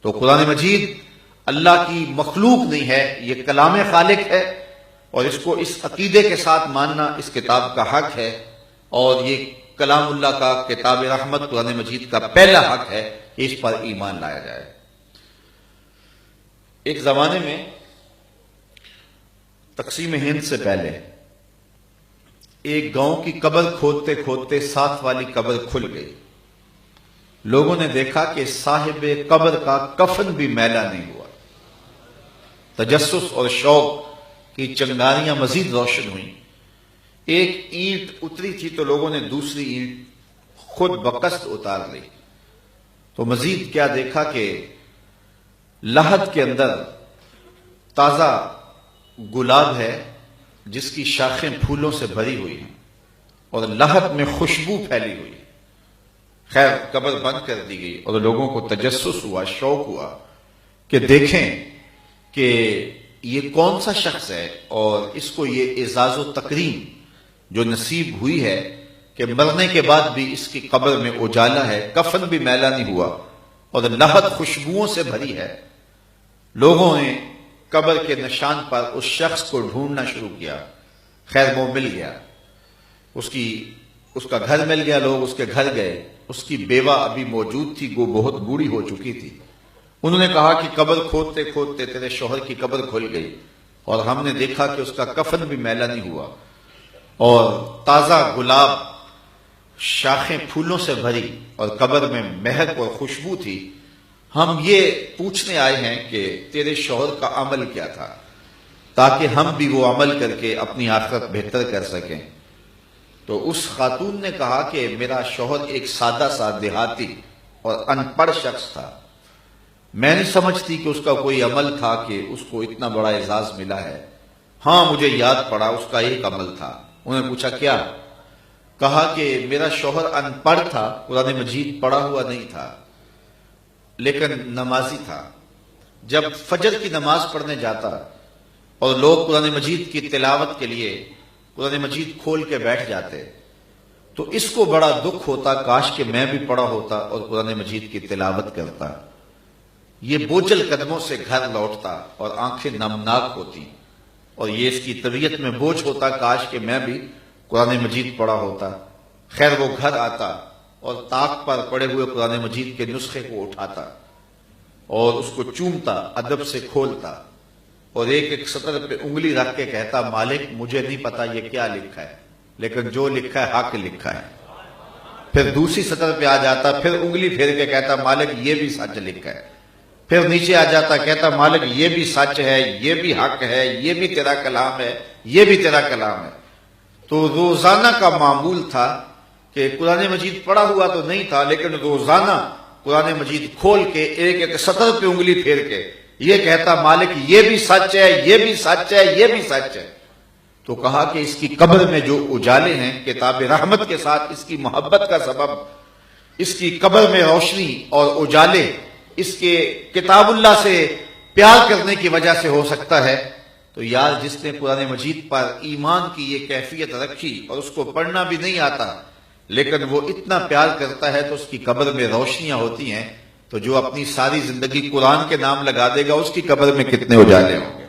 تو قرآن مجید اللہ کی مخلوق نہیں ہے، یہ کلام خالق ہے، اور اس کو اس عقیدے کے ساتھ ماننا اس کتاب کا حق ہے، اور یہ کلام اللہ کا کتاب رحمت قرآن مجید کا پہلا حق ہے کہ اس پر ایمان لایا جائے۔ ایک زمانے میں تقسیم ہند سے پہلے ایک گاؤں کی قبر کھودتے کھودتے ساتھ والی قبر کھل گئی۔ لوگوں نے دیکھا کہ صاحب قبر کا کفن بھی میلا نہیں ہوا۔ تجسس اور شوق کی چنگاریاں مزید روشن ہوئیں۔ ایک اینٹ اتری تھی تو لوگوں نے دوسری اینٹ خود بقصد اتار لی، تو مزید کیا دیکھا کہ لحد کے اندر تازہ گلاب ہے جس کی شاخیں پھولوں سے بھری ہوئی ہیں اور لحد میں خوشبو پھیلی ہوئی۔ خیر قبر بند کر دی گئی اور لوگوں کو تجسس ہوا، شوق ہوا کہ دیکھیں کہ یہ کون سا شخص ہے اور اس کو یہ اعزاز و تکریم جو نصیب ہوئی ہے کہ مرنے کے بعد بھی اس کی قبر میں اجالا ہے، کفن بھی میلا نہیں ہوا اور لحد خوشبوؤں سے بھری ہے۔ لوگوں نے قبر کے نشان پر اس شخص کو ڈھونڈنا شروع کیا۔ خیر وہ مل گیا، اس کا گھر مل گیا، لوگ اس کے گھر گئے۔ اس کی بیوہ ابھی موجود تھی، وہ بہت بوڑھی ہو چکی تھی۔ انہوں نے کہا کہ قبر کھودتے کھودتے تیرے شوہر کی قبر کھل گئی اور ہم نے دیکھا کہ اس کا کفن بھی میلا نہیں ہوا اور تازہ گلاب شاخیں پھولوں سے بھری اور قبر میں مہک اور خوشبو تھی۔ ہم یہ پوچھنے آئے ہیں کہ تیرے شوہر کا عمل کیا تھا تاکہ ہم بھی وہ عمل کر کے اپنی آخرت بہتر کر سکیں۔ تو اس خاتون نے کہا کہ میرا شوہر ایک سادہ سا دیہاتی اور ان پڑھ شخص تھا، میں نہیں سمجھتی کہ اس کا کوئی عمل تھا کہ اس کو اتنا بڑا اعزاز ملا ہے۔ ہاں مجھے یاد پڑا اس کا ایک عمل تھا۔ انہوں نے پوچھا کیا؟ کہا کہ میرا شوہر ان پڑھ تھا، قرآن مجید پڑھا ہوا نہیں تھا لیکن نمازی تھا۔ جب فجر کی نماز پڑھنے جاتا اور لوگ قرآن مجید کی تلاوت کے لیے قرآن مجید کھول کے بیٹھ جاتے تو اس کو بڑا دکھ ہوتا، کاش کہ میں بھی پڑھا ہوتا اور قرآن مجید کی تلاوت کرتا۔ یہ بوجھل قدموں سے گھر لوٹتا اور آنکھیں نمناک ہوتی اور یہ اس کی طبیعت میں بوجھ ہوتا، کاش کہ میں بھی قرآن مجید پڑھا ہوتا۔ خیر وہ گھر آتا اور طاق پر پڑے ہوئے قرآن مجید کے نسخے کو اٹھاتا اور اس کو چومتا، ادب سے کھولتا اور ایک ایک سطر پہ انگلی رکھ کے کہتا مالک مجھے نہیں پتا یہ کیا لکھا ہے لیکن جو لکھا ہے حق لکھا ہے۔ پھر دوسری سطر پہ آ جاتا، پھر انگلی پھیر کے کہتا مالک یہ بھی سچ لکھا ہے۔ پھر نیچے آ جاتا، کہتا مالک یہ بھی سچ ہے، یہ بھی حق ہے، یہ بھی تیرا کلام ہے، یہ بھی تیرا کلام ہے۔ تو روزانہ کا معمول تھا کہ قرآن مجید پڑھا ہوا تو نہیں تھا لیکن روزانہ قرآن مجید کھول کے ایک ایک سطر پہ انگلی پھیر کے یہ کہتا مالک یہ بھی سچ ہے، یہ بھی سچ ہے، یہ بھی سچ ہے۔ تو کہا کہ اس کی قبر میں جو اجالے ہیں کتاب رحمت کے ساتھ اس کی محبت کا سبب اس کی قبر میں روشنی اور اجالے اس کے کتاب اللہ سے پیار کرنے کی وجہ سے ہو سکتا ہے۔ تو یار جس نے قرآن مجید پر ایمان کی یہ کیفیت رکھی اور اس کو پڑھنا بھی نہیں آتا لیکن وہ اتنا پیار کرتا ہے تو اس کی قبر میں روشنیاں ہوتی ہیں، تو جو اپنی ساری زندگی قرآن کے نام لگا دے گا اس کی قبر میں کتنے اجالے ہوں گے۔